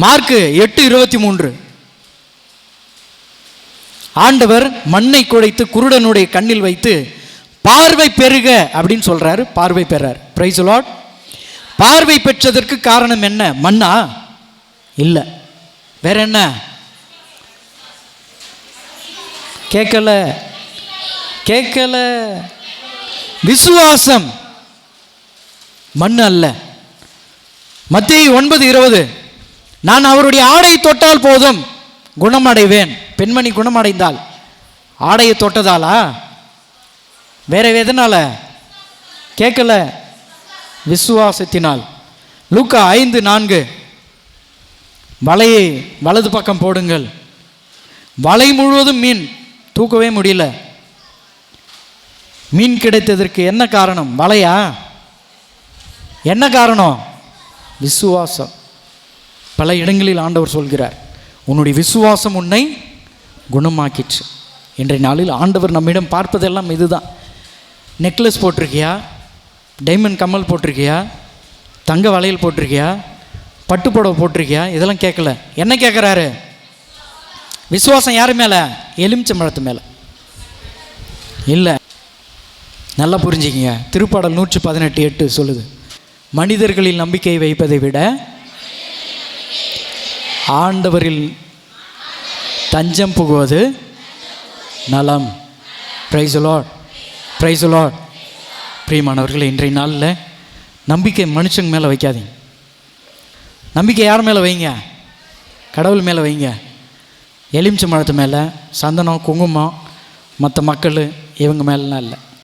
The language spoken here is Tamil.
மார்க்கு 8:23. ஆண்டவர் மண்ணை குடைத்து குருடனுடைய கண்ணில் வைத்து பார்வை பெறுக அப்படின்னு சொல்றாரு. பார்வை பெறார். Praise the Lord. பார்வை பெற்றதற்கு காரணம் என்ன? மண்ணா? இல்லை. வேற என்ன? கேட்கல கேட்கல. விசுவாசம். மண் அல்ல. மத்தேயு 9:20. நான் அவருடைய ஆடையை தொட்டால் போதும் குணமடைவேன். பெண்மணி குணமடைந்தால் ஆடையை தொட்டதாலா? வேற எதனால? கேட்கல. விசுவாசத்தினால். லூக்கா 5:4. வலையை வலது பக்கம் போடுங்கள். வலை முழுவதும் மீன், தூக்கவே முடியல. மீன் கிடைத்ததற்கு என்ன காரணம்? வலையா? என்ன காரணம்? விசுவாசம். பல இடங்களில் ஆண்டவர் சொல்கிறார், உன்னுடைய விசுவாசம் உன்னை குணமாக்கிற்று. இன்றைய நாளில் ஆண்டவர் நம்மிடம் பார்ப்பதெல்லாம் இதுதான். நெக்லஸ் போட்டிருக்கியா? டைமண்ட் கம்மல் போட்டிருக்கியா? தங்க வளையல் போட்டிருக்கியா? பட்டு புடவை போட்டிருக்கியா? இதெல்லாம் கேட்கல. என்ன கேட்குறாரு? விசுவாசம் யார் மேலே? எலுமிச்சம்பழத்து மேலே இல்லை. நல்லா புரிஞ்சுக்கிங்க. திருப்பாடல் 118:8 சொல்லுது, மனிதர்களில் நம்பிக்கை வைப்பதை விட ஆண்டவரில் தஞ்சம் புகுவது நலம். Praise the Lord. Praise the Lord. பிரியமானவர்களே, இன்றைய நாளில் நம்பிக்கை மனுஷங்க மேலே வைக்காதீங்க. நம்பிக்கை யார் மேலே வைங்க? கடவுள் மேலே வைங்க. எலுமிச்சம்பழத்து மேலே, சந்தனம், குங்குமம், மற்ற மக்கள் இவங்க மேலாம் இல்லை.